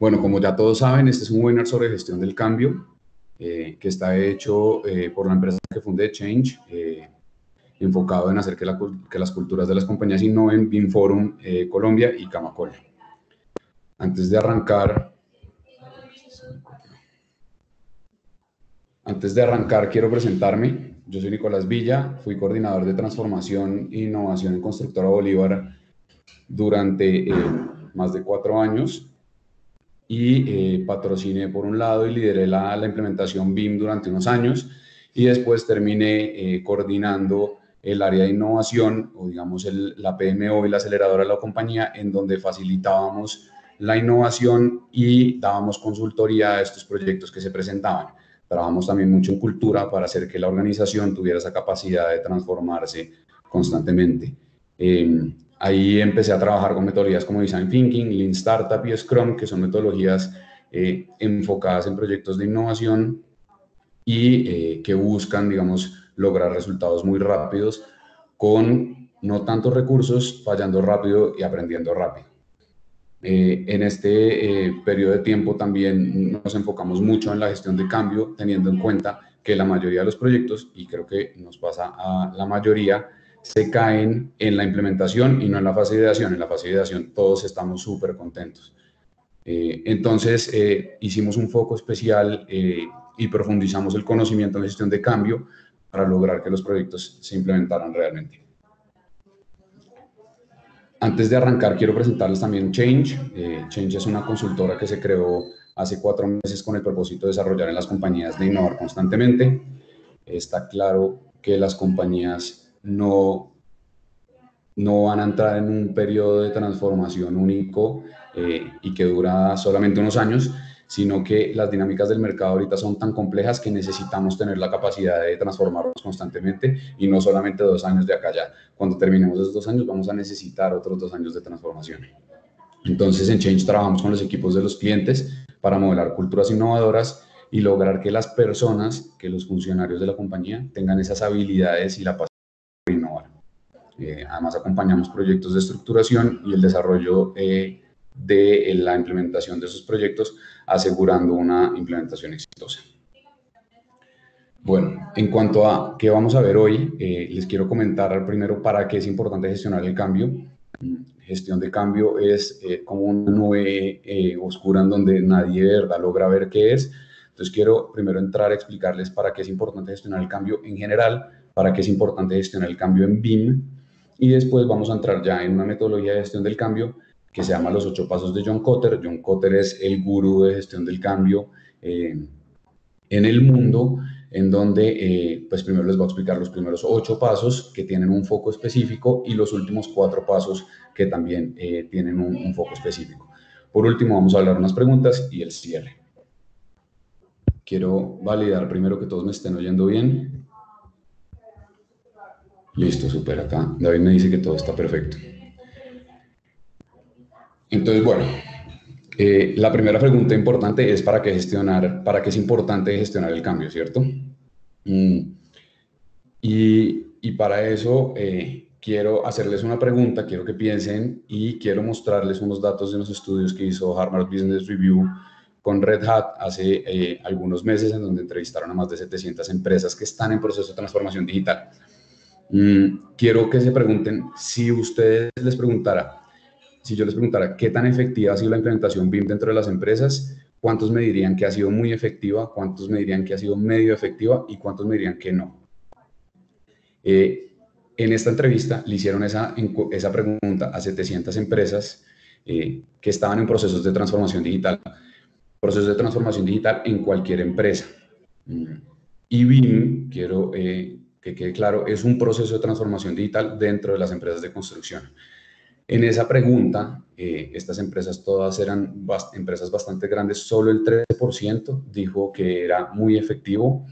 Bueno, como ya todos saben, este es un webinar sobre gestión del cambio que está hecho por la empresa que fundé, Change, enfocado en hacer que las culturas de las compañías innoven, BIM Forum Colombia y Camacola. Antes de arrancar, quiero presentarme. Yo soy Nicolás Villa, fui coordinador de transformación e innovación en Constructora Bolívar durante más de 4 años y patrociné por un lado y lideré la implementación BIM durante unos años y después terminé coordinando el área de innovación o digamos la PMO y la aceleradora de la compañía, en donde facilitábamos la innovación y dábamos consultoría a estos proyectos que se presentaban. Trabajamos también mucho en cultura para hacer que la organización tuviera esa capacidad de transformarse constantemente. Ahí empecé a trabajar con metodologías como Design Thinking, Lean Startup y Scrum, que son metodologías enfocadas en proyectos de innovación y que buscan, digamos, lograr resultados muy rápidos con no tantos recursos, fallando rápido y aprendiendo rápido. En este periodo de tiempo también nos enfocamos mucho en la gestión de cambio, teniendo en cuenta que la mayoría de los proyectos, y creo que nos pasa a la mayoría, se caen en la implementación y no en la fase de ideación. En la fase de ideación todos estamos súper contentos. Entonces hicimos un foco especial y profundizamos el conocimiento en gestión de cambio para lograr que los proyectos se implementaran realmente. Antes de arrancar, quiero presentarles también Change. Change es una consultora que se creó hace 4 meses con el propósito de desarrollar en las compañías de innovar constantemente. Está claro que las compañías no van a entrar en un periodo de transformación único y que dura solamente unos años, sino que las dinámicas del mercado ahorita son tan complejas que necesitamos tener la capacidad de transformarnos constantemente y no solamente 2 años de acá allá. Cuando terminemos esos 2 años vamos a necesitar otros 2 años de transformación. Entonces en Change trabajamos con los equipos de los clientes para modelar culturas innovadoras y lograr que las personas, que los funcionarios de la compañía tengan esas habilidades y la pasión de innovar. Además acompañamos proyectos de estructuración y el desarrollo de la implementación de esos proyectos, asegurando una implementación exitosa. Bueno, en cuanto a qué vamos a ver hoy, les quiero comentar primero para qué es importante gestionar el cambio. Gestión de cambio es como una nube oscura en donde nadie de verdad logra ver qué es. Entonces quiero primero entrar a explicarles para qué es importante gestionar el cambio en general, para qué es importante gestionar el cambio en BIM, y después vamos a entrar ya en una metodología de gestión del cambio que se llama los 8 pasos de John Kotter. John Kotter es el gurú de gestión del cambio en el mundo, en donde pues primero les voy a explicar los primeros 8 pasos que tienen un foco específico y los últimos 4 pasos que también tienen un foco específico. Por último vamos a hablar unas preguntas y el cierre. Quiero validar primero que todos me estén oyendo bien. Listo, súper. Acá David me dice que todo está perfecto. Entonces, bueno, la primera pregunta importante es para qué es importante gestionar el cambio, ¿cierto? Y para eso quiero hacerles una pregunta, quiero que piensen y quiero mostrarles unos datos de unos estudios que hizo Harvard Business Review con Red Hat hace algunos meses, en donde entrevistaron a más de 700 empresas que están en proceso de transformación digital. Quiero que se pregunten, si yo les preguntara qué tan efectiva ha sido la implementación BIM dentro de las empresas, ¿cuántos me dirían que ha sido muy efectiva? ¿Cuántos me dirían que ha sido medio efectiva? ¿Y cuántos me dirían que no? En esta entrevista le hicieron esa pregunta a 700 empresas que estaban en procesos de transformación digital. Procesos de transformación digital en cualquier empresa. Y BIM, quiero que quede claro, es un proceso de transformación digital dentro de las empresas de construcción. En esa pregunta, estas empresas todas eran empresas bastante grandes, solo el 13% dijo que era muy efectivo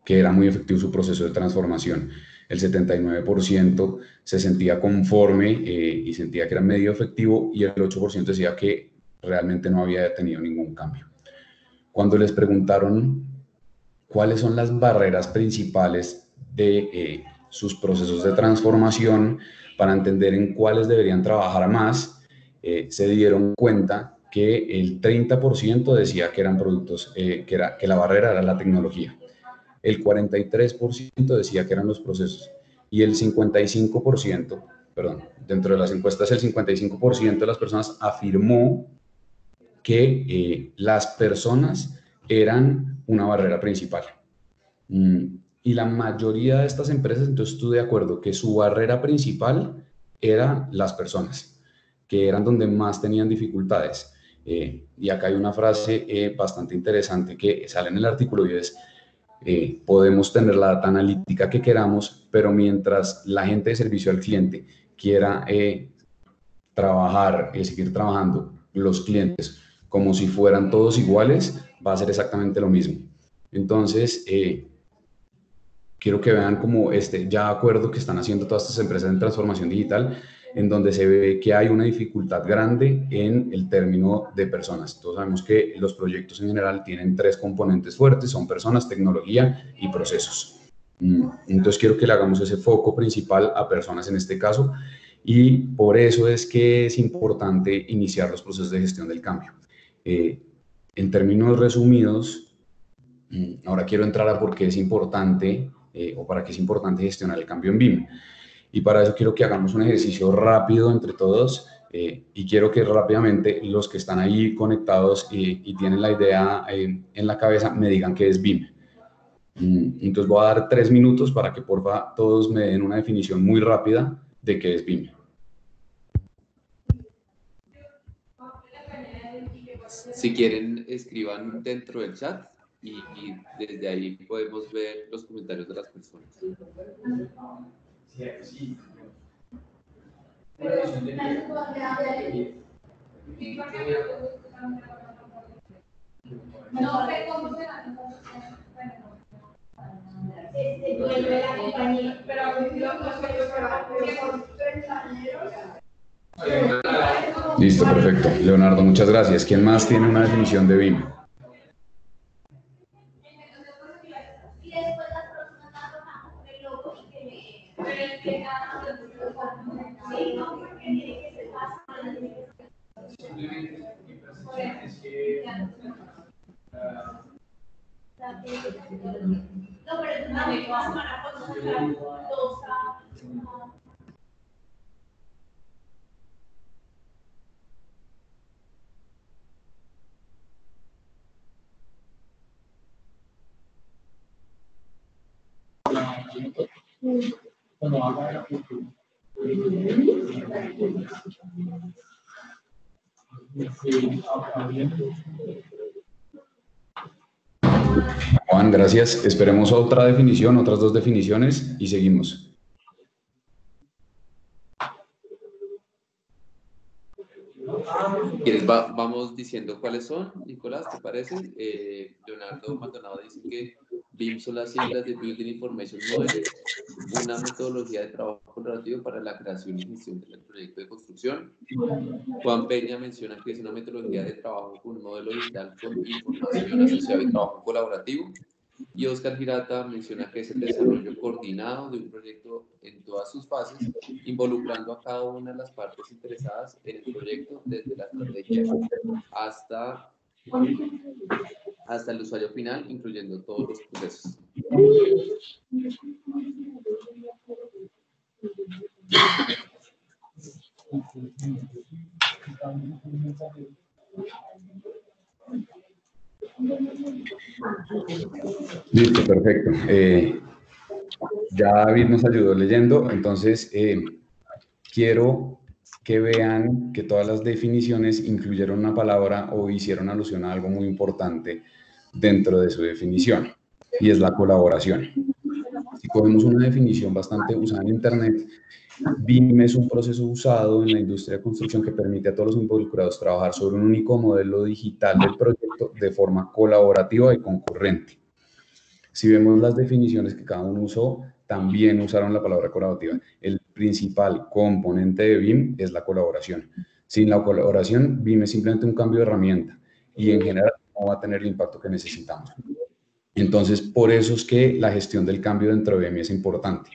su proceso de transformación. El 79% se sentía conforme y sentía que era medio efectivo, y el 8% decía que realmente no había tenido ningún cambio. Cuando les preguntaron cuáles son las barreras principales de sus procesos de transformación para entender en cuáles deberían trabajar más, se dieron cuenta que el 30% decía que eran productos, que la barrera era la tecnología. El 43% decía que eran los procesos y el 55%, perdón, dentro de las encuestas el 55% de las personas afirmó que las personas eran una barrera principal. Y la mayoría de estas empresas, entonces estoy de acuerdo que su barrera principal eran las personas, que eran donde más tenían dificultades. Y acá hay una frase bastante interesante que sale en el artículo y es: podemos tener la data analítica que queramos, pero mientras la gente de servicio al cliente quiera trabajar, seguir trabajando los clientes como si fueran todos iguales, va a ser exactamente lo mismo. Entonces, quiero que vean como ya acuerdo que están haciendo todas estas empresas en transformación digital, en donde se ve que hay una dificultad grande en el término de personas. Todos sabemos que los proyectos en general tienen 3 componentes fuertes, son personas, tecnología y procesos. Entonces quiero que le hagamos ese foco principal a personas en este caso, y por eso es que es importante iniciar los procesos de gestión del cambio. En términos resumidos, ahora quiero entrar a por qué es importante o para qué es importante gestionar el cambio en BIM. Y para eso quiero que hagamos un ejercicio rápido entre todos y quiero que rápidamente los que están ahí conectados y tienen la idea en la cabeza me digan qué es BIM. Entonces voy a dar 3 minutos para que porfa todos me den una definición muy rápida de qué es BIM. Si quieren, escriban dentro del chat y desde ahí podemos ver los comentarios de las personas. Listo, perfecto. Leonardo, muchas gracias. ¿Quién más tiene una definición de BIM? Juan, gracias. Esperemos otra definición, otras 2 definiciones y seguimos. Vamos diciendo cuáles son. Nicolás, ¿te parece? Leonardo Maldonado dice que BIM son las siglas de Building Information Model, una metodología de trabajo colaborativo para la creación y gestión del proyecto de construcción. Juan Peña menciona que es una metodología de trabajo con un modelo digital con información asociada y trabajo colaborativo. Y Oscar Girata menciona que es el desarrollo coordinado de un proyecto en todas sus fases, involucrando a cada una de las partes interesadas en el proyecto, desde la estrategia hasta el usuario final, incluyendo todos los procesos. Listo, perfecto. Ya David nos ayudó leyendo, entonces quiero que vean que todas las definiciones incluyeron una palabra o hicieron alusión a algo muy importante dentro de su definición, y es la colaboración. Si cogemos una definición bastante usada en Internet, BIM es un proceso usado en la industria de construcción que permite a todos los involucrados trabajar sobre un único modelo digital del proyecto de forma colaborativa y concurrente. Si vemos las definiciones que cada uno usó, también usaron la palabra colaborativa. El principal componente de BIM es la colaboración. Sin la colaboración, BIM es simplemente un cambio de herramienta y en general no va a tener el impacto que necesitamos. Entonces, por eso es que la gestión del cambio dentro de BIM es importante,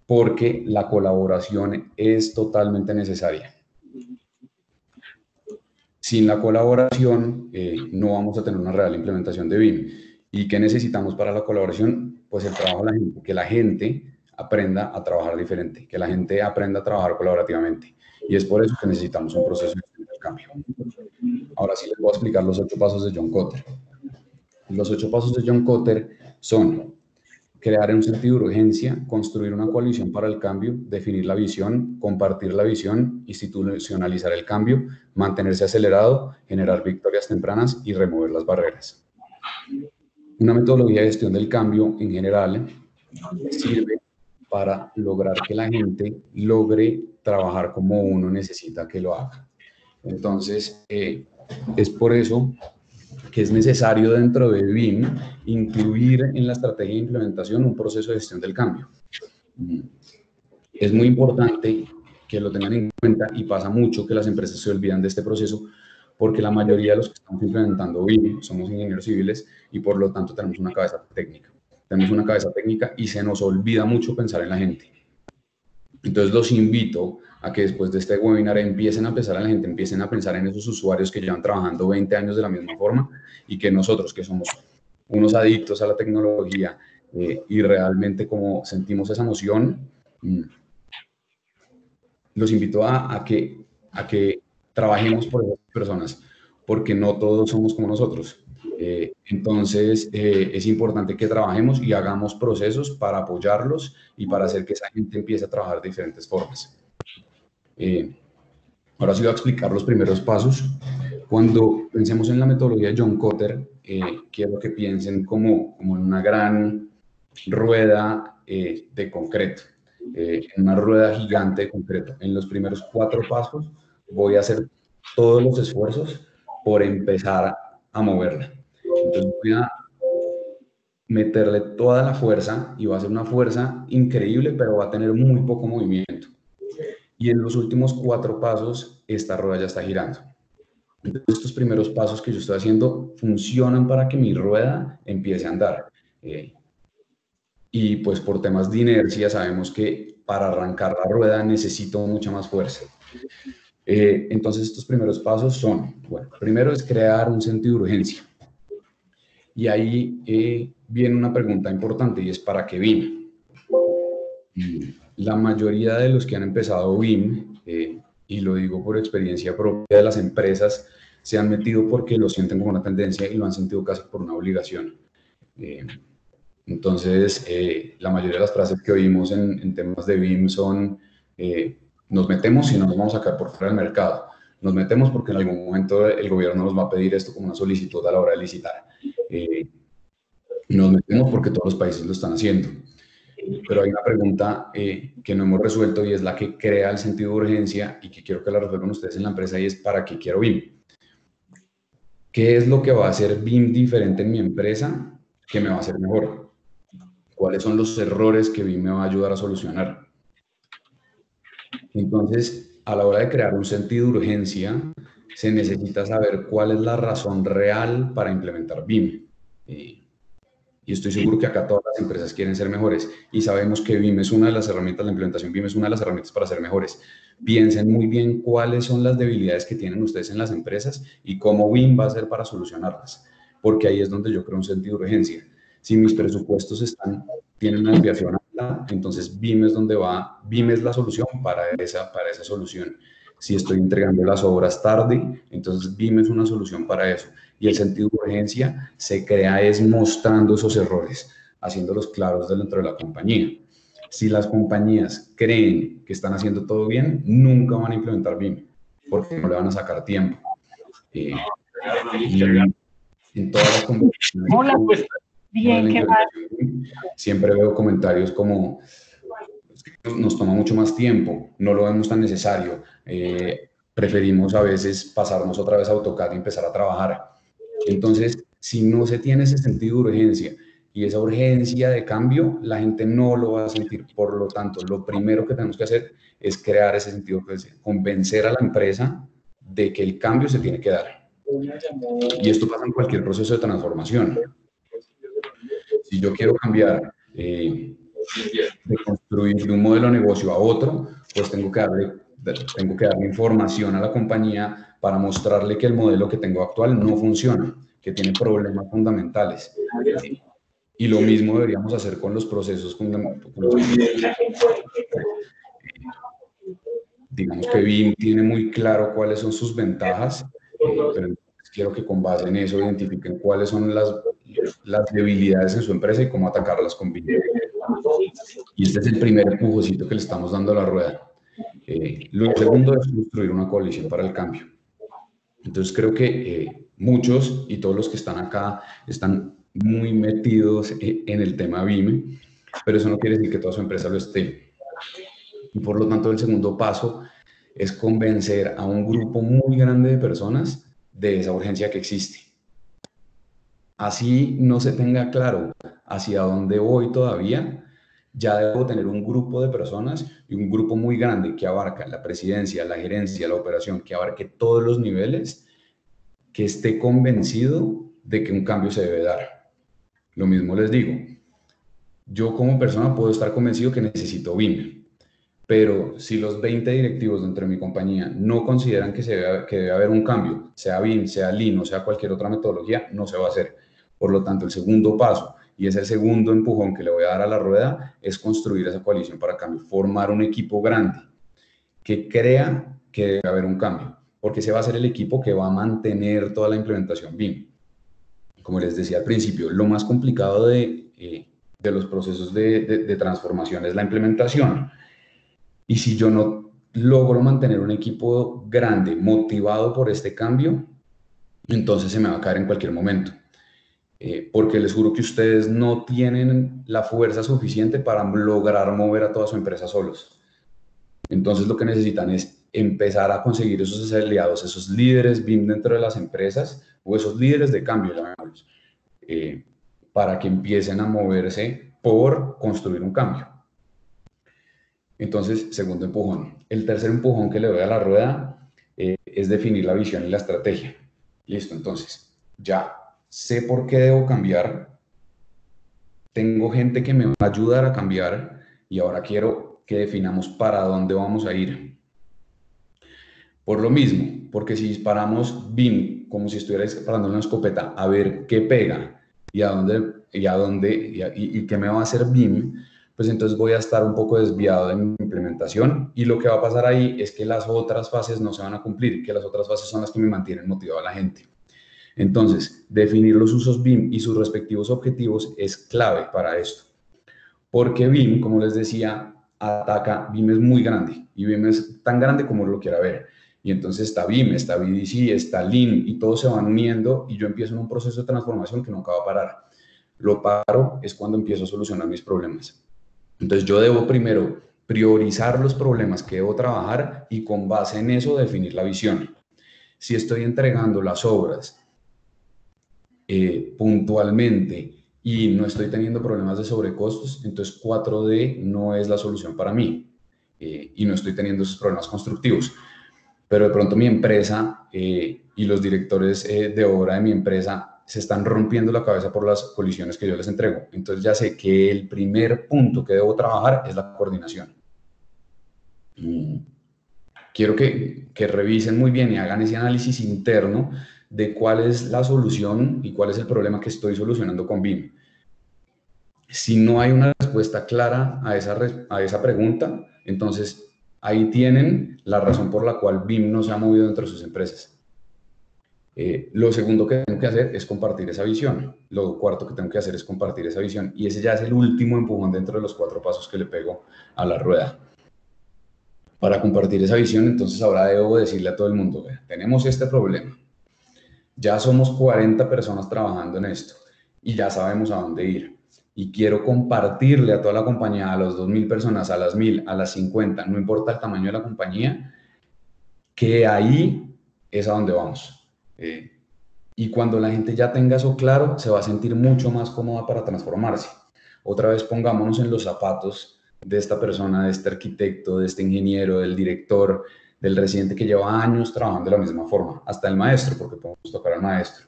porque la colaboración es totalmente necesaria. Sin la colaboración no vamos a tener una real implementación de BIM. ¿Y qué necesitamos para la colaboración? Pues el trabajo de la gente, que la gente aprenda a trabajar diferente, que la gente aprenda a trabajar colaborativamente. Y es por eso que necesitamos un proceso de cambio. Ahora sí les voy a explicar los 8 pasos de John Kotter. Los 8 pasos de John Kotter son crear un sentido de urgencia, construir una coalición para el cambio, definir la visión, compartir la visión, institucionalizar el cambio, mantenerse acelerado, generar victorias tempranas y remover las barreras. Una metodología de gestión del cambio en general sirve para lograr que la gente logre trabajar como uno necesita que lo haga. Entonces, es por eso que es necesario dentro de BIM incluir en la estrategia de implementación un proceso de gestión del cambio. Es muy importante que lo tengan en cuenta y pasa mucho que las empresas se olvidan de este proceso porque la mayoría de los que estamos implementando BIM somos ingenieros civiles y por lo tanto tenemos una cabeza técnica. Tenemos una cabeza técnica y se nos olvida mucho pensar en la gente. Entonces los invito a que después de este webinar empiecen a pensar en la gente, empiecen a pensar en esos usuarios que llevan trabajando 20 años de la misma forma y que nosotros, que somos unos adictos a la tecnología y realmente como sentimos esa emoción, los invito a que trabajemos por esas personas, porque no todos somos como nosotros. Entonces, es importante que trabajemos y hagamos procesos para apoyarlos y para hacer que esa gente empiece a trabajar de diferentes formas. Ahora sí voy a explicar los primeros pasos. Cuando pensemos en la metodología de John Kotter, quiero que piensen como en una gran rueda de concreto, en una rueda gigante de concreto. En los primeros 4 pasos voy a hacer todos los esfuerzos por empezar a moverla. Entonces voy a meterle toda la fuerza y va a ser una fuerza increíble, pero va a tener muy poco movimiento. Y en los últimos 4 pasos, esta rueda ya está girando. Entonces, estos primeros pasos que yo estoy haciendo funcionan para que mi rueda empiece a andar. Y pues por temas de inercia sabemos que para arrancar la rueda necesito mucha más fuerza. Entonces, estos primeros pasos son, bueno, primero es crear un sentido de urgencia. Y ahí viene una pregunta importante y es ¿para qué BIM? La mayoría de los que han empezado BIM, y lo digo por experiencia propia de las empresas, se han metido porque lo sienten como una tendencia y lo han sentido casi por una obligación. Entonces, la mayoría de las frases que oímos en temas de BIM son nos metemos y no nos vamos a sacar por fuera del mercado. Nos metemos porque en algún momento el gobierno nos va a pedir esto como una solicitud a la hora de licitar. Nos metemos porque todos los países lo están haciendo. Pero hay una pregunta que no hemos resuelto y es la que crea el sentido de urgencia y que quiero que la resuelvan ustedes en la empresa y es ¿para qué quiero BIM? ¿Qué es lo que va a hacer BIM diferente en mi empresa que me va a hacer mejor? ¿Cuáles son los errores que BIM me va a ayudar a solucionar? Entonces, a la hora de crear un sentido de urgencia, se necesita saber cuál es la razón real para implementar BIM. Y estoy seguro que acá todas las empresas quieren ser mejores y sabemos que BIM es una de las herramientas, la implementación BIM es una de las herramientas para ser mejores. Piensen muy bien cuáles son las debilidades que tienen ustedes en las empresas y cómo BIM va a ser para solucionarlas, porque ahí es donde yo creo un sentido de urgencia. Si mis presupuestos tienen una desviación alta, entonces BIM es donde va, BIM es la solución para esa solución. Si estoy entregando las obras tarde, entonces BIM es una solución para eso. Y el sentido de urgencia se crea es mostrando esos errores, haciéndolos claros dentro de la compañía. Si las compañías creen que están haciendo todo bien, nunca van a implementar BIM, porque no le van a sacar tiempo. Y en todas las conversaciones... Hola, pues, bien, ¿qué más? Siempre veo comentarios como nos toma mucho más tiempo, no lo vemos tan necesario, preferimos a veces pasarnos otra vez a AutoCAD y empezar a trabajar. Entonces, si no se tiene ese sentido de urgencia y esa urgencia de cambio, la gente no lo va a sentir. Por lo tanto, lo primero que tenemos que hacer es crear ese sentido de urgencia, convencer a la empresa de que el cambio se tiene que dar. Y esto pasa en cualquier proceso de transformación. Si yo quiero cambiar de construir de un modelo de negocio a otro, pues tengo que darle información a la compañía para mostrarle que el modelo que tengo actual no funciona, que tiene problemas fundamentales. Y lo mismo deberíamos hacer con los procesos digamos que BIM tiene muy claro cuáles son sus ventajas, pero quiero que con base en eso identifiquen cuáles son las debilidades en su empresa y cómo atacarlas con BIM. Y este es el primer empujoncito que le estamos dando a la rueda. Lo segundo es construir una coalición para el cambio. Entonces creo que muchos y todos los que están acá están muy metidos en el tema BIM, pero eso no quiere decir que toda su empresa lo esté. Y por lo tanto el segundo paso es convencer a un grupo muy grande de personas de esa urgencia que existe. Así no se tenga claro hacia dónde voy todavía, ya debo tener un grupo de personas y un grupo muy grande que abarca la presidencia, la gerencia, la operación, que abarque todos los niveles, que esté convencido de que un cambio se debe dar. Lo mismo les digo, yo como persona puedo estar convencido que necesito BIM, pero si los 20 directivos dentro de mi compañía no consideran que debe haber un cambio, sea BIM, sea Lean o sea cualquier otra metodología, no se va a hacer. Por lo tanto, el segundo paso, y es el segundo empujón que le voy a dar a la rueda, es construir esa coalición para cambio, formar un equipo grande que crea que debe haber un cambio, porque ese va a ser el equipo que va a mantener toda la implementación BIM. Como les decía al principio, lo más complicado de los procesos de transformación es la implementación. Y si yo no logro mantener un equipo grande, motivado por este cambio, entonces se me va a caer en cualquier momento. Porque les juro que ustedes no tienen la fuerza suficiente para lograr mover a toda su empresa solos. Entonces lo que necesitan es empezar a conseguir esos aliados, esos líderes BIM dentro de las empresas o esos líderes de cambio, llamémoslos, para que empiecen a moverse por construir un cambio. Entonces, segundo empujón. El tercer empujón que le doy a la rueda es definir la visión y la estrategia. Listo, entonces, ya sé por qué debo cambiar, tengo gente que me va a ayudar a cambiar y ahora quiero que definamos para dónde vamos a ir. Por lo mismo, porque si disparamos BIM como si estuviera disparando una escopeta a ver qué pega y qué me va a hacer BIM, pues entonces voy a estar un poco desviado de mi implementación y lo que va a pasar ahí es que las otras fases no se van a cumplir, que las otras fases son las que me mantienen motivado a la gente. Entonces, definir los usos BIM y sus respectivos objetivos es clave para esto. Porque BIM, como les decía, BIM es muy grande y BIM es tan grande como lo quiera ver. Y entonces está BIM, está BDC, está Lean y todos se van uniendo y yo empiezo en un proceso de transformación que nunca va a parar. Lo paro es cuando empiezo a solucionar mis problemas. Entonces yo debo primero priorizar los problemas que debo trabajar y con base en eso definir la visión. Si estoy entregando las obras puntualmente y no estoy teniendo problemas de sobrecostos, entonces 4D no es la solución para mí y no estoy teniendo esos problemas constructivos. Pero de pronto mi empresa y los directores de obra de mi empresa se están rompiendo la cabeza por las colisiones que yo les entrego. Entonces ya sé que el primer punto que debo trabajar es la coordinación. Quiero que revisen muy bien y hagan ese análisis interno de cuál es la solución y cuál es el problema que estoy solucionando con BIM. Si no hay una respuesta clara a esa pregunta, entonces ahí tienen la razón por la cual BIM no se ha movido dentro de sus empresas. Lo segundo que tengo que hacer es compartir esa visión. Lo cuarto que tengo que hacer es compartir esa visión. Y ese ya es el último empujón dentro de los 4 pasos que le pego a la rueda. Para compartir esa visión, entonces ahora debo decirle a todo el mundo, tenemos este problema. Ya somos 40 personas trabajando en esto y ya sabemos a dónde ir. Y quiero compartirle a toda la compañía, a las 2.000 personas, a las 1.000, a las 50, no importa el tamaño de la compañía, que ahí es a donde vamos. Y cuando la gente ya tenga eso claro, se va a sentir mucho más cómoda para transformarse. Otra vez pongámonos en los zapatos de esta persona, de este arquitecto, de este ingeniero, del director, del residente que lleva años trabajando de la misma forma, hasta el maestro, porque podemos tocar al maestro,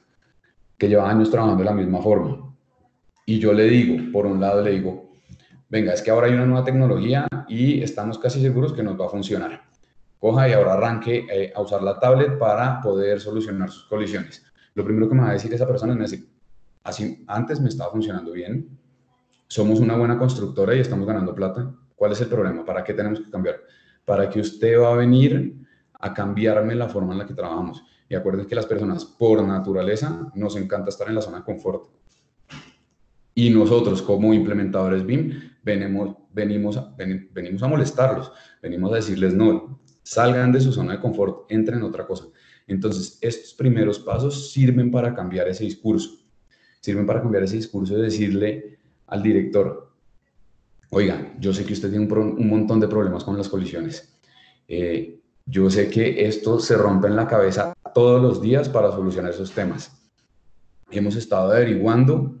que lleva años trabajando de la misma forma. Y yo le digo, por un lado le digo, venga, es que ahora hay una nueva tecnología y estamos casi seguros que nos va a funcionar. coja y ahora arranque a usar la tablet para poder solucionar sus colisiones. Lo primero que me va a decir esa persona es, me dice, así antes me estaba funcionando bien, somos una buena constructora y estamos ganando plata. ¿Cuál es el problema? ¿Para qué tenemos que cambiar? Para que usted va a venir a cambiarme la forma en la que trabajamos. Y acuérdense que las personas, por naturaleza, nos encanta estar en la zona de confort. Y nosotros, como implementadores BIM, venimos a molestarlos, venimos a decirles, no, salgan de su zona de confort, entren en otra cosa. Entonces, estos primeros pasos sirven para cambiar ese discurso. Sirven para cambiar ese discurso de decirle al director, oiga, yo sé que usted tiene un montón de problemas con las colisiones. Yo sé que esto se rompe en la cabeza todos los días para solucionar esos temas. Hemos estado averiguando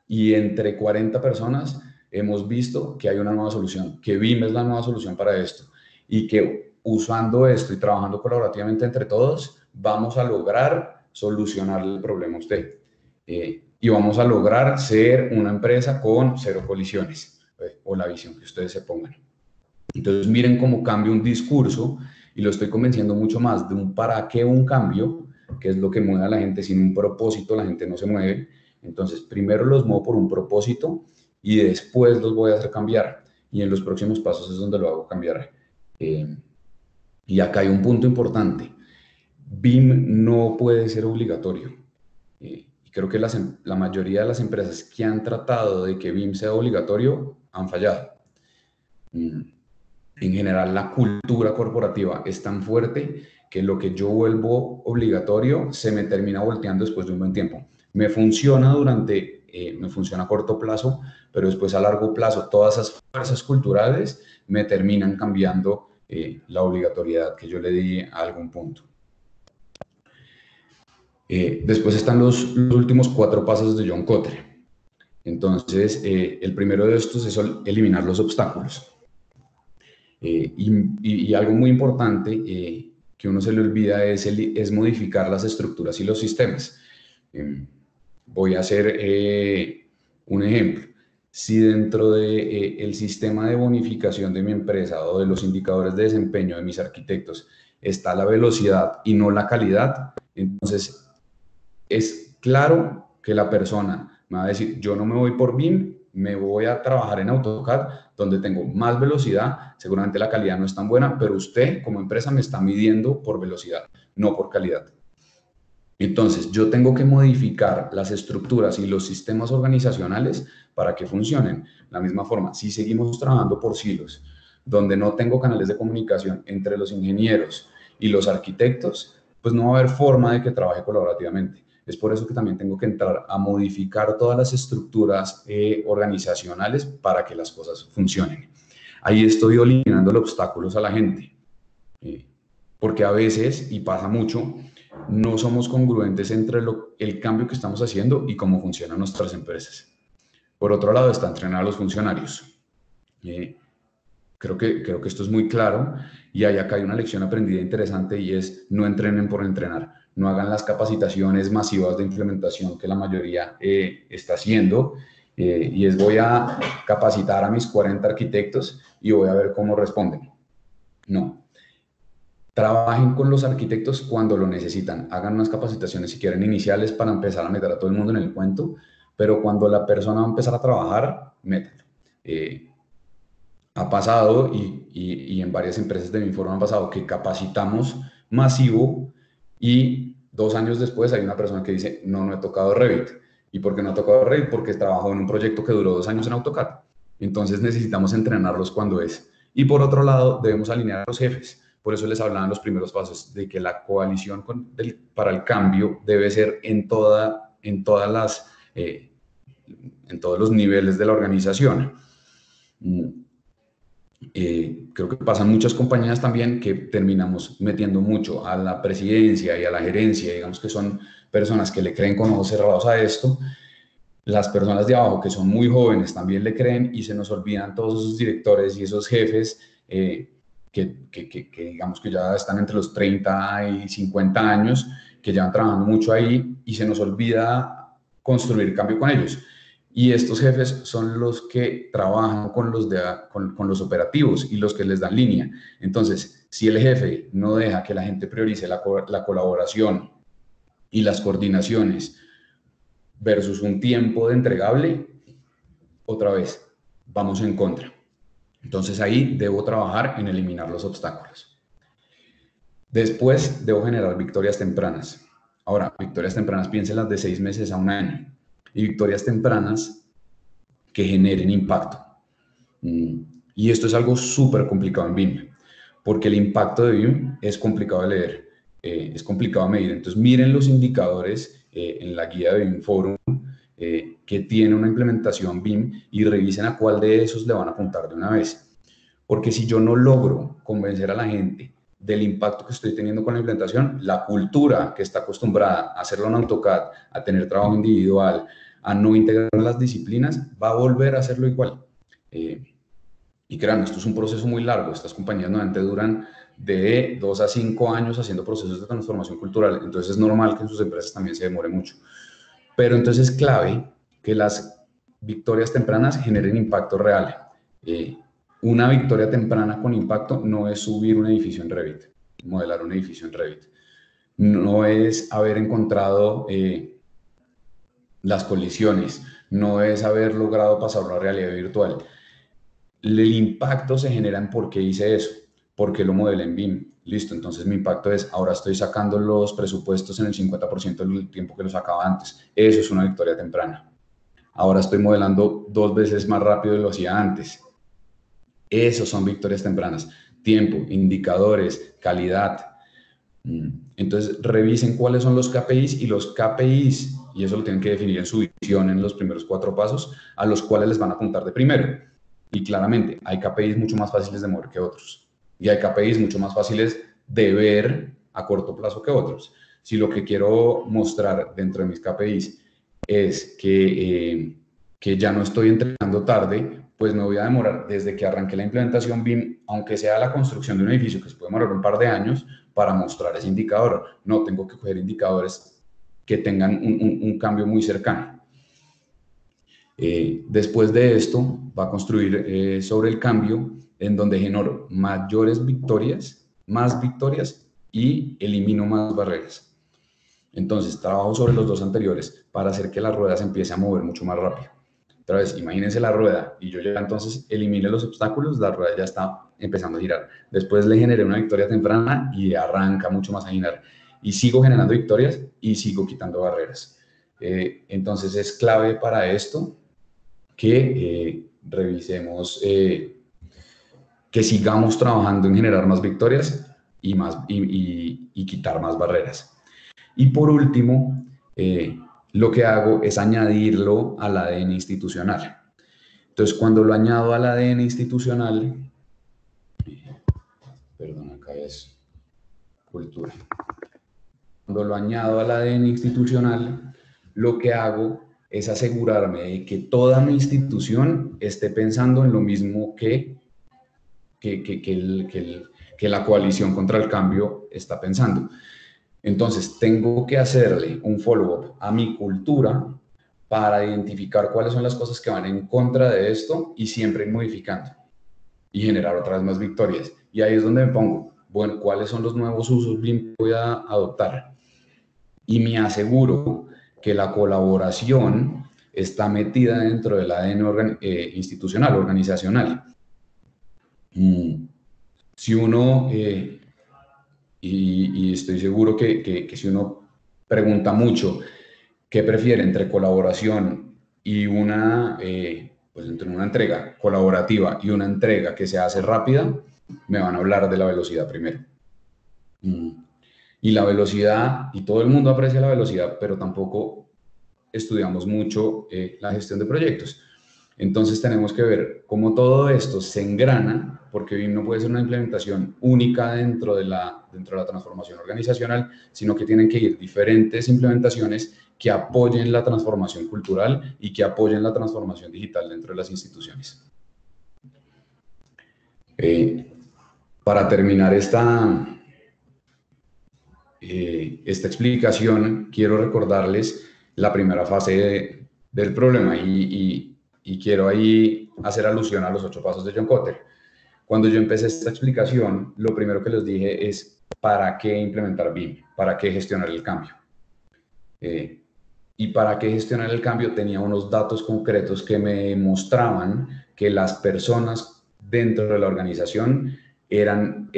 y entre 40 personas hemos visto que hay una nueva solución, que BIM es la nueva solución para esto y que usando esto y trabajando colaborativamente entre todos, vamos a lograr solucionar el problema a usted. Y vamos a lograr ser una empresa con 0 colisiones, o la visión que ustedes se pongan. Entonces miren cómo cambia un discurso y lo estoy convenciendo mucho más de un para qué un cambio, que es lo que mueve a la gente. Sin un propósito la gente no se mueve. Entonces primero los muevo por un propósito y después los voy a hacer cambiar, y en los próximos pasos es donde lo hago cambiar. Y acá hay un punto importante: BIM no puede ser obligatorio. Creo que la mayoría de las empresas que han tratado de que BIM sea obligatorio han fallado. En general, la cultura corporativa es tan fuerte que lo que yo vuelvo obligatorio se me termina volteando después de un buen tiempo. Me funciona me funciona a corto plazo, pero después a largo plazo todas esas fuerzas culturales me terminan cambiando la obligatoriedad que yo le di a algún punto. Después están los últimos 4 pasos de John Kotter. Entonces, el primero de estos es eliminar los obstáculos. Y algo muy importante que uno se le olvida es modificar las estructuras y los sistemas. Voy a hacer un ejemplo. Si dentro del sistema de bonificación de mi empresa o de los indicadores de desempeño de mis arquitectos está la velocidad y no la calidad, entonces es claro que la persona me va a decir, yo no me voy por BIM, me voy a trabajar en AutoCAD, donde tengo más velocidad, seguramente la calidad no es tan buena, pero usted como empresa me está midiendo por velocidad, no por calidad. Entonces, yo tengo que modificar las estructuras y los sistemas organizacionales para que funcionen. De la misma forma, si seguimos trabajando por silos, donde no tengo canales de comunicación entre los ingenieros y los arquitectos, pues no va a haber forma de que trabaje colaborativamente. Es por eso que también tengo que entrar a modificar todas las estructuras organizacionales para que las cosas funcionen. Ahí estoy eliminando los obstáculos a la gente, porque a veces, y pasa mucho, no somos congruentes entre el cambio que estamos haciendo y cómo funcionan nuestras empresas. Por otro lado, está entrenar a los funcionarios. Creo que esto es muy claro, y acá hay una lección aprendida interesante, y es: no entrenen por entrenar. No hagan las capacitaciones masivas de implementación que la mayoría está haciendo, y es: voy a capacitar a mis 40 arquitectos y voy a ver cómo responden. No. Trabajen con los arquitectos cuando lo necesitan. Hagan unas capacitaciones si quieren iniciales para empezar a meter a todo el mundo en el cuento, pero cuando la persona va a empezar a trabajar, métanlo. Ha pasado, y en varias empresas de mi foro han pasado, que capacitamos masivo y 2 años después hay una persona que dice: no he tocado Revit. ¿Y por qué no ha tocado Revit? Porque trabajó en un proyecto que duró 2 años en AutoCAD. Entonces necesitamos entrenarlos cuando es. Y por otro lado, debemos alinear a los jefes. Por eso les hablaba en los primeros pasos de que la coalición para el cambio debe ser en todos los niveles de la organización. Creo que pasan muchas compañías también que terminamos metiendo mucho a la presidencia y a la gerencia, digamos que son personas que le creen con ojos cerrados a esto. Las personas de abajo, que son muy jóvenes, también le creen, y se nos olvidan todos esos directores y esos jefes que digamos que ya están entre los 30 y 50 años, que llevan trabajando mucho ahí, y se nos olvida construir cambio con ellos. Y estos jefes son los que trabajan con los operativos y los que les dan línea. Entonces, si el jefe no deja que la gente priorice la colaboración y las coordinaciones versus un tiempo de entregable, otra vez, vamos en contra. Entonces ahí debo trabajar en eliminar los obstáculos. Después debo generar victorias tempranas. Ahora, victorias tempranas, piénselas de 6 meses a 1 año. Y victorias tempranas que generen impacto. Y esto es algo súper complicado en BIM, porque el impacto de BIM es complicado de leer, es complicado de medir. Entonces miren los indicadores en la guía de BIM Forum que tiene una implementación BIM y revisen a cuál de esos le van a apuntar de una vez. Porque si yo no logro convencer a la gente del impacto que estoy teniendo con la implementación, la cultura que está acostumbrada a hacerlo en AutoCAD, a tener trabajo individual, a no integrar las disciplinas, va a volver a hacerlo igual. Y créanme, esto es un proceso muy largo. Estas compañías normalmente duran de 2 a 5 años haciendo procesos de transformación cultural. Entonces es normal que en sus empresas también se demore mucho. Pero entonces es clave que las victorias tempranas generen impacto real. Una victoria temprana con impacto no es subir un edificio en Revit, modelar un edificio en Revit. No es haber encontrado las colisiones, no es haber logrado pasarlo a realidad virtual. El impacto se genera en por qué hice eso, por qué lo modelé en BIM. Listo, entonces mi impacto es, ahora estoy sacando los presupuestos en el 50% del tiempo que lo sacaba antes. Eso es una victoria temprana. Ahora estoy modelando 2 veces más rápido de lo hacía antes. Esos son victorias tempranas. Tiempo, indicadores, calidad. Entonces revisen cuáles son los KPIs y los KPIs, y eso lo tienen que definir en su visión en los primeros 4 pasos, a los cuales les van a apuntar de primero. Y claramente hay KPIs mucho más fáciles de mover que otros. Y hay KPIs mucho más fáciles de ver a corto plazo que otros. Si lo que quiero mostrar dentro de mis KPIs es que ya no estoy entregando tarde, pues me voy a demorar desde que arranqué la implementación BIM, aunque sea la construcción de un edificio que se puede demorar un par de años, para mostrar ese indicador. No, tengo que coger indicadores que tengan un cambio muy cercano. Después de esto, va a construir sobre el cambio, en donde genero mayores victorias, más victorias y elimino más barreras. Entonces, trabajo sobre los 2 anteriores para hacer que la rueda se empiece a mover mucho más rápido. Otra vez, imagínense la rueda y yo ya entonces elimine los obstáculos, la rueda ya está empezando a girar. Después le generé una victoria temprana y arranca mucho más a girar. Y sigo generando victorias y sigo quitando barreras. Entonces, es clave para esto que revisemos, que sigamos trabajando en generar más victorias y quitar más barreras. Y por último, lo que hago es añadirlo al ADN institucional. Entonces, cuando lo añado al ADN institucional, perdón, acá es cultura. Cuando lo añado al ADN institucional, lo que hago es asegurarme de que toda mi institución esté pensando en lo mismo que la coalición contra el cambio está pensando. Entonces, tengo que hacerle un follow-up a mi cultura para identificar cuáles son las cosas que van en contra de esto y siempre ir modificando y generar otras más victorias. Y ahí es donde me pongo, bueno, ¿cuáles son los nuevos usos BIM que voy a adoptar? Y me aseguro que la colaboración está metida dentro del ADN institucional, organizacional. Si uno... Y estoy seguro que si uno pregunta mucho qué prefiere entre colaboración y pues entre una entrega colaborativa y una entrega que se hace rápida, me van a hablar de la velocidad primero. Y la velocidad, y todo el mundo aprecia la velocidad, pero tampoco estudiamos mucho la gestión de proyectos. Entonces tenemos que ver cómo todo esto se engrana, porque BIM no puede ser una implementación única dentro de la transformación organizacional, sino que tienen que ir diferentes implementaciones que apoyen la transformación cultural y que apoyen la transformación digital dentro de las instituciones. Para terminar esta explicación, quiero recordarles la primera fase del problema y quiero ahí hacer alusión a los 8 pasos de John Kotter. Cuando yo empecé esta explicación, lo primero que les dije es ¿para qué implementar BIM? ¿Para qué gestionar el cambio? Y para qué gestionar el cambio tenía unos datos concretos que me mostraban que las personas dentro de la organización eran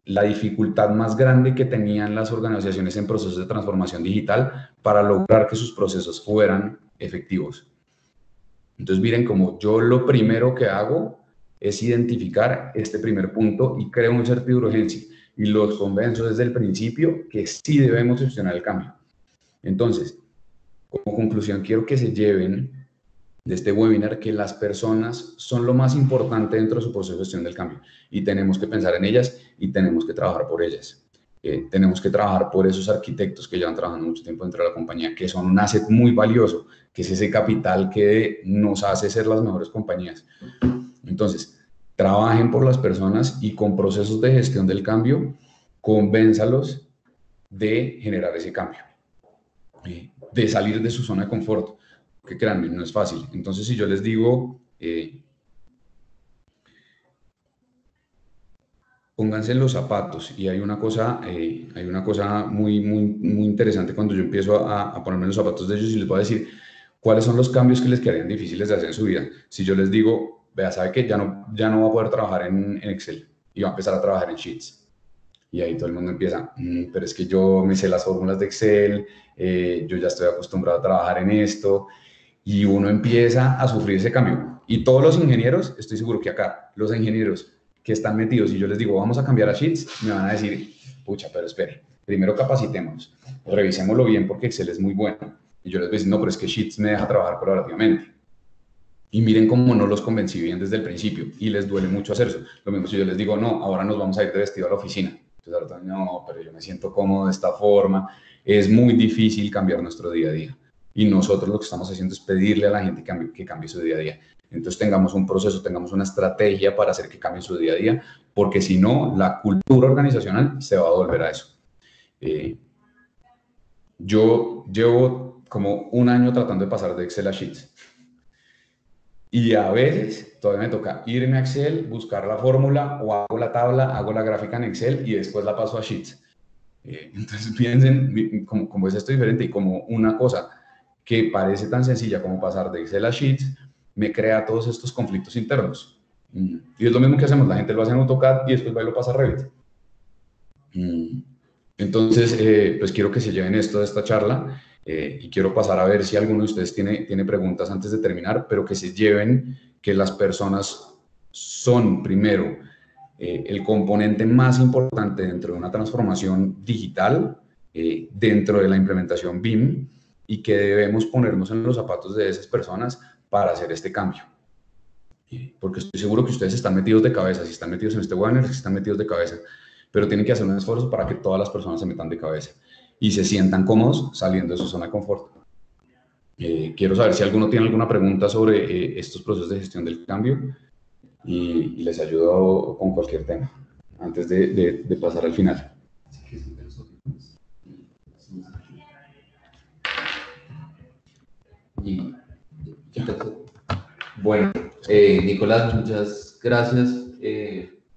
la dificultad más grande que tenían las organizaciones en procesos de transformación digital para lograr que sus procesos fueran efectivos. Entonces, miren, como yo lo primero que hago es identificar este primer punto y creo un sentido de urgencia y los convenzo desde el principio que sí debemos gestionar el cambio. Entonces, como conclusión, quiero que se lleven de este webinar que las personas son lo más importante dentro de su proceso de gestión del cambio y tenemos que pensar en ellas y tenemos que trabajar por ellas. Tenemos que trabajar por esos arquitectos que llevan trabajando mucho tiempo dentro de la compañía, que son un asset muy valioso, que es ese capital que nos hace ser las mejores compañías. Entonces, trabajen por las personas y con procesos de gestión del cambio, convénzalos de generar ese cambio, de salir de su zona de confort, que créanme, no es fácil. Entonces, si yo les digo, pónganse en los zapatos, y hay una cosa muy interesante cuando yo empiezo a ponerme en los zapatos de ellos y les voy a decir cuáles son los cambios que les quedarían difíciles de hacer en su vida. Si yo les digo, vea, ¿sabe qué? Ya no va a poder trabajar en Excel y va a empezar a trabajar en Sheets. Y ahí todo el mundo empieza, pero es que yo me sé las fórmulas de Excel, yo ya estoy acostumbrado a trabajar en esto, y uno empieza a sufrir ese cambio. Y todos los ingenieros, estoy seguro que acá, los ingenieros que están metidos, y yo les digo, vamos a cambiar a Sheets, me van a decir, pucha, pero espere, primero capacitémonos, revisémoslo bien porque Excel es muy bueno. Y yo les voy a decir, no, pero es que Sheets me deja trabajar colaborativamente. Y miren cómo no los convencí bien desde el principio y les duele mucho hacer eso. Lo mismo si yo les digo, no, ahora nos vamos a ir de vestido a la oficina. Entonces, ahora, no, pero yo me siento cómodo de esta forma. Es muy difícil cambiar nuestro día a día. Y nosotros lo que estamos haciendo es pedirle a la gente que cambie su día a día. Entonces, tengamos un proceso, tengamos una estrategia para hacer que cambie su día a día, porque si no, la cultura organizacional se va a volver a eso. Yo llevo como un año tratando de pasar de Excel a Sheets. Y a veces todavía me toca irme a Excel, buscar la fórmula o hago la tabla, hago la gráfica en Excel y después la paso a Sheets. Entonces piensen cómo es esto diferente y como una cosa que parece tan sencilla como pasar de Excel a Sheets me crea todos estos conflictos internos. Y es lo mismo que hacemos, la gente lo hace en AutoCAD y después va y lo pasa a Revit. Entonces, pues quiero que se lleven esto de esta charla. Y quiero pasar a ver si alguno de ustedes tiene preguntas antes de terminar, pero que se lleven que las personas son, primero, el componente más importante dentro de una transformación digital, dentro de la implementación BIM, y que debemos ponernos en los zapatos de esas personas para hacer este cambio. Porque estoy seguro que ustedes están metidos de cabeza, si están metidos en este webinar, si están metidos de cabeza, pero tienen que hacer un esfuerzo para que todas las personas se metan de cabeza y se sientan cómodos saliendo de su zona de confort. Quiero saber si alguno tiene alguna pregunta sobre estos procesos de gestión del cambio y les ayudo con cualquier tema antes de pasar al final. Bueno, Nicolás, muchas gracias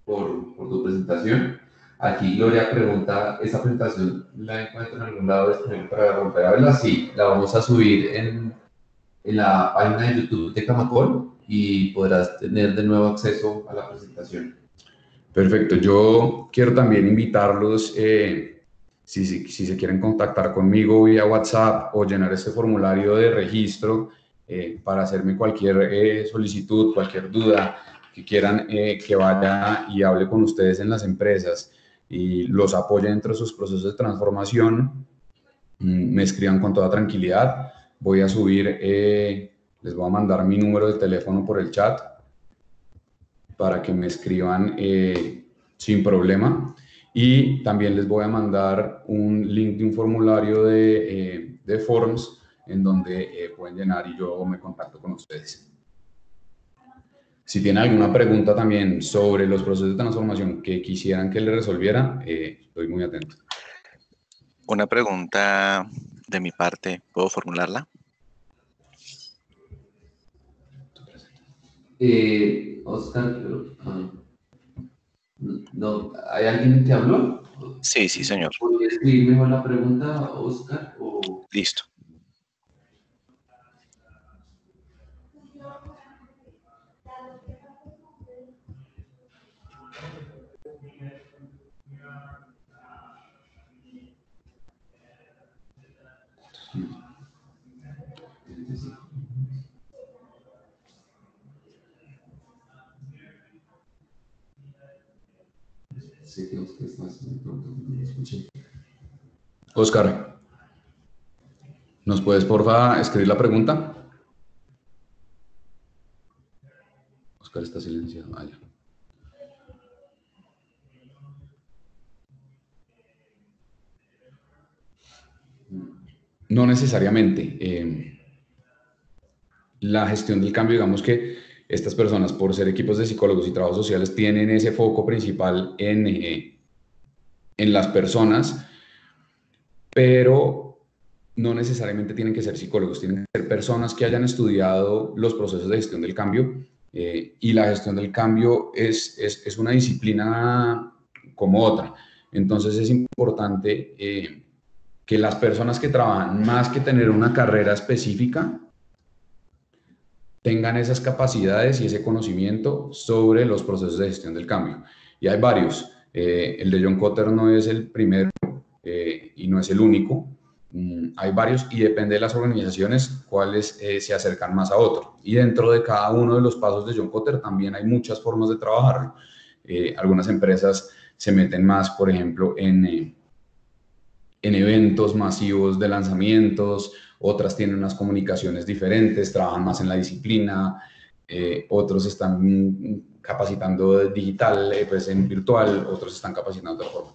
por tu presentación. Aquí Gloria pregunta, ¿esta presentación la encuentro en algún lado disponible para romper a verla? Sí, la vamos a subir en la página de YouTube de Camacol y podrás tener de nuevo acceso a la presentación. Perfecto, yo quiero también invitarlos, si se quieren contactar conmigo vía WhatsApp o llenar este formulario de registro para hacerme cualquier solicitud, cualquier duda que quieran que vaya y hable con ustedes en las empresas y los apoye dentro de sus procesos de transformación, me escriban con toda tranquilidad. Voy a subir, les voy a mandar mi número de teléfono por el chat para que me escriban sin problema. Y también les voy a mandar un link de un formulario de Forms en donde pueden llenar y yo me contacto con ustedes. Si tienen alguna pregunta también sobre los procesos de transformación que quisieran que les resolviera, estoy muy atento. Una pregunta de mi parte, ¿puedo formularla? Oscar, No, ¿hay alguien que habló? Sí, sí, señor. ¿Podría escribir mejor la pregunta, Oscar? O... Listo. Sí, creo que estás de pronto, no lo escuché. Oscar, ¿nos puedes porfa escribir la pregunta? Oscar está silenciado. Ah, ya. No necesariamente. La gestión del cambio, digamos que estas personas, por ser equipos de psicólogos y trabajos sociales, tienen ese foco principal en las personas, pero no necesariamente tienen que ser psicólogos, tienen que ser personas que hayan estudiado los procesos de gestión del cambio, y la gestión del cambio es una disciplina como otra. Entonces es importante que las personas que trabajan, más que tener una carrera específica, tengan esas capacidades y ese conocimiento sobre los procesos de gestión del cambio. Y hay varios. El de John Kotter no es el primero y no es el único. Hay varios y depende de las organizaciones cuáles se acercan más a otro. Y dentro de cada uno de los pasos de John Kotter también hay muchas formas de trabajarlo. Algunas empresas se meten más, por ejemplo, en eventos masivos de lanzamientos, otras tienen unas comunicaciones diferentes, trabajan más en la disciplina, otros están capacitando digital, pues en virtual, otros están capacitando de otra forma.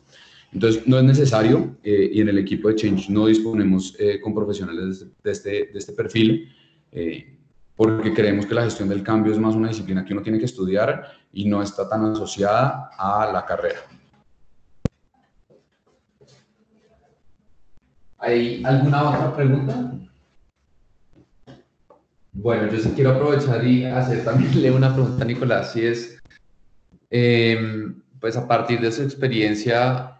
Entonces, no es necesario, y en el equipo de Change no disponemos con profesionales de este perfil, porque creemos que la gestión del cambio es más una disciplina que uno tiene que estudiar y no está tan asociada a la carrera. ¿Hay alguna otra pregunta? Bueno, yo sí quiero aprovechar y hacer también una pregunta a Nicolás, si es, pues a partir de su experiencia,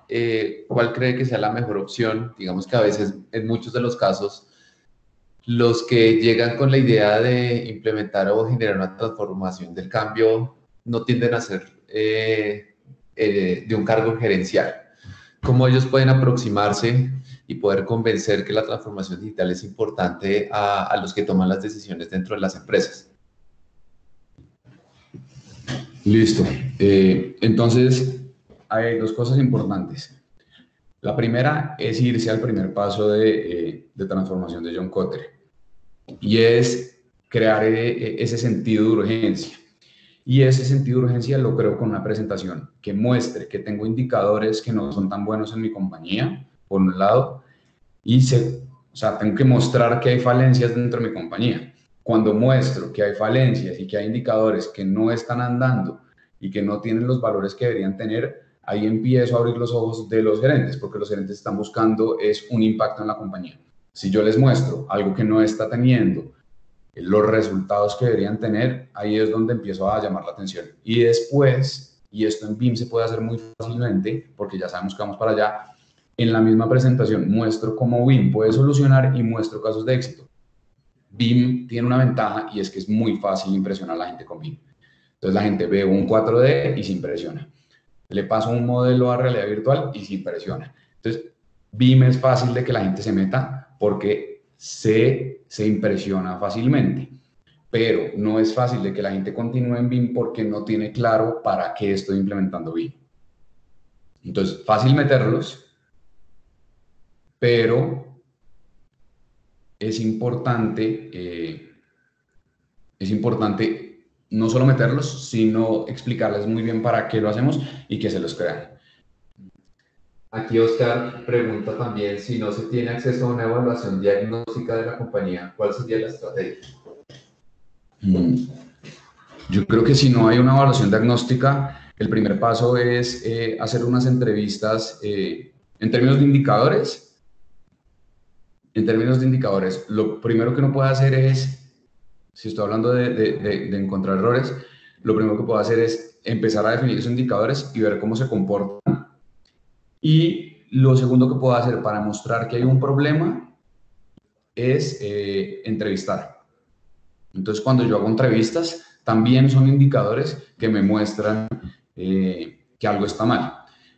¿cuál cree que sea la mejor opción? Digamos que a veces, en muchos de los casos, los que llegan con la idea de implementar o generar una transformación del cambio no tienden a ser de un cargo gerencial. ¿Cómo ellos pueden aproximarse y poder convencer que la transformación digital es importante a los que toman las decisiones dentro de las empresas? Listo. Entonces, hay dos cosas importantes. La primera es irse al primer paso de transformación de John Kotter, y es crear ese sentido de urgencia. Y ese sentido de urgencia lo creo con una presentación que muestre que tengo indicadores que no son tan buenos en mi compañía, por un lado, y o sea, tengo que mostrar que hay falencias dentro de mi compañía. Cuando muestro que hay falencias y que hay indicadores que no están andando y que no tienen los valores que deberían tener, ahí empiezo a abrir los ojos de los gerentes, porque los gerentes están buscando es un impacto en la compañía. Si yo les muestro algo que no está teniendo los resultados que deberían tener, ahí es donde empiezo a llamar la atención. Y después, y esto en BIM se puede hacer muy fácilmente, porque ya sabemos que vamos para allá, en la misma presentación muestro cómo BIM puede solucionar y muestro casos de éxito. BIM tiene una ventaja y es que es muy fácil impresionar a la gente con BIM. Entonces la gente ve un 4D y se impresiona. Le paso un modelo a realidad virtual y se impresiona. Entonces, BIM es fácil de que la gente se meta porque se impresiona fácilmente, pero no es fácil de que la gente continúe en BIM porque no tiene claro para qué estoy implementando BIM. Entonces, fácil meterlos, pero es importante no solo meterlos, sino explicarles muy bien para qué lo hacemos y que se los crean. Aquí Oscar pregunta también, si no se tiene acceso a una evaluación diagnóstica de la compañía, ¿cuál sería la estrategia? Yo creo que si no hay una evaluación diagnóstica, el primer paso es hacer unas entrevistas en términos de indicadores. En términos de indicadores, lo primero que uno puede hacer es, si estoy hablando de encontrar errores, lo primero que puedo hacer es empezar a definir esos indicadores y ver cómo se comportan. Y lo segundo que puedo hacer para mostrar que hay un problema es entrevistar. Entonces, cuando yo hago entrevistas, también son indicadores que me muestran que algo está mal.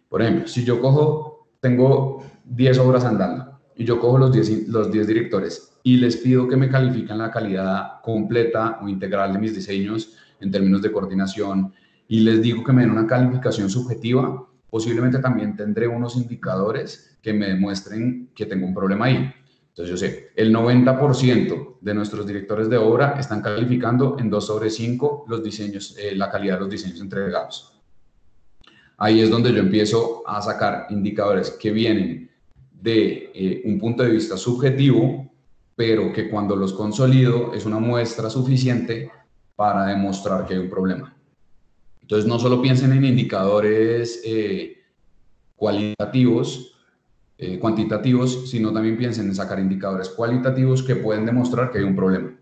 Por ejemplo, si yo tengo 10 obras andando y yo cojo los 10 directores y les pido que me califiquen la calidad completa o integral de mis diseños en términos de coordinación y les digo que me den una calificación subjetiva, posiblemente también tendré unos indicadores que me demuestren que tengo un problema ahí. Entonces yo sé, el 90% de nuestros directores de obra están calificando en 2 sobre 5 los diseños, la calidad de los diseños entregados. Ahí es donde yo empiezo a sacar indicadores que vienen de un punto de vista subjetivo, pero que cuando los consolido es una muestra suficiente para demostrar que hay un problema. Entonces no solo piensen en indicadores cuantitativos, sino también piensen en sacar indicadores cualitativos que pueden demostrar que hay un problema.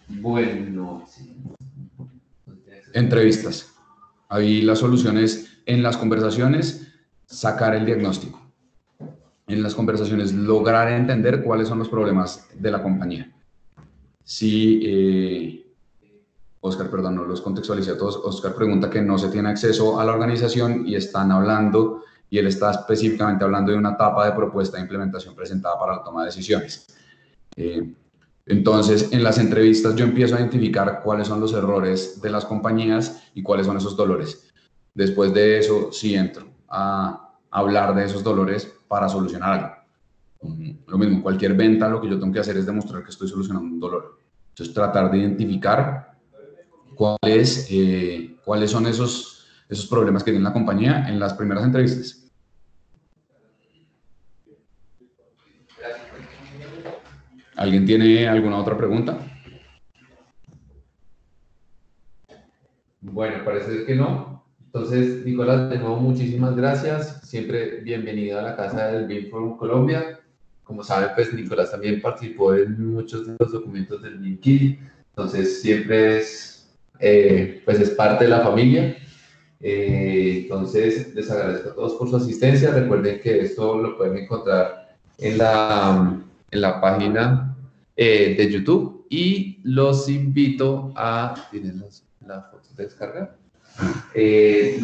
Bueno, sí. Entrevistas. Ahí la solución es, en las conversaciones, sacar el diagnóstico. En las conversaciones, lograr entender cuáles son los problemas de la compañía. Si, Oscar, perdón, no los contextualicé a todos. Oscar pregunta que no se tiene acceso a la organización y están hablando, y él está específicamente hablando de una etapa de propuesta de implementación presentada para la toma de decisiones. Entonces, en las entrevistas yo empiezo a identificar cuáles son los errores de las compañías y cuáles son esos dolores. Después de eso, sí entro a hablar de esos dolores para solucionar algo. Lo mismo, cualquier venta, lo que yo tengo que hacer es demostrar que estoy solucionando un dolor. Entonces, tratar de identificar cuáles son esos problemas que tiene la compañía en las primeras entrevistas. ¿Alguien tiene alguna otra pregunta? Bueno, parece que no. Entonces, Nicolás, de nuevo, muchísimas gracias. Siempre bienvenido a la casa del BIM Forum Colombia. Como saben, pues Nicolás también participó en muchos de los documentos del BIM Kit. Entonces, siempre es parte de la familia. Entonces, les agradezco a todos por su asistencia. Recuerden que esto lo pueden encontrar en la página de YouTube y los invito a... ¿Tienen la foto de descarga?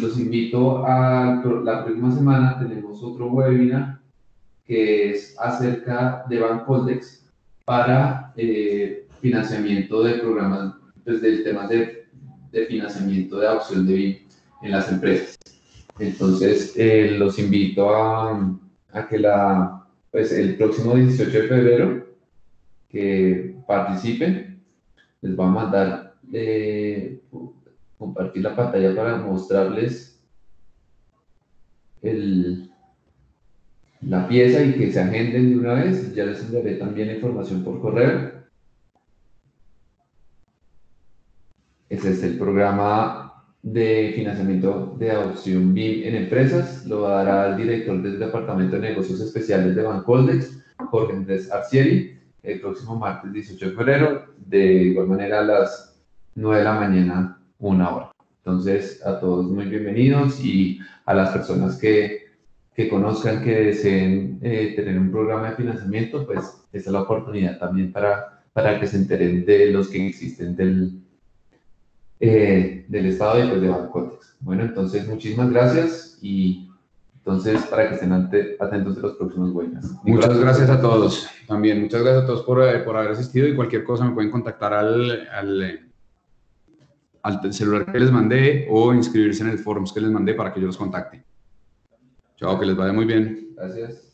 Los invito a... La próxima semana tenemos otro webinar que es acerca de Bancoldex para financiamiento de programas, pues del tema de financiamiento de adopción de BIM en las empresas. Entonces, los invito a que el próximo 18 de febrero que participen. Les voy a mandar compartir la pantalla para mostrarles la pieza y que se agenden de una vez. Ya les enviaré también la información por correo. Ese es el programa de financiamiento de adopción BIM en empresas. Lo dará el director del Departamento de Negocios Especiales de Bancoldex, Jorge Andrés Arcieri, el próximo martes 18 de febrero, de igual manera a las 9 de la mañana, 1 hora. Entonces, a todos muy bienvenidos y a las personas que conozcan, que deseen tener un programa de financiamiento, pues esta es la oportunidad también para que se enteren de los que existen del Estado y pues de Bancoldex. Bueno, entonces muchísimas gracias y entonces para que estén atentos de los próximos webinars. Muchas gracias a todos. También muchas gracias a todos por haber asistido y cualquier cosa me pueden contactar al celular que les mandé o inscribirse en el forums que les mandé para que yo los contacte. Chao, que les vaya muy bien. Gracias.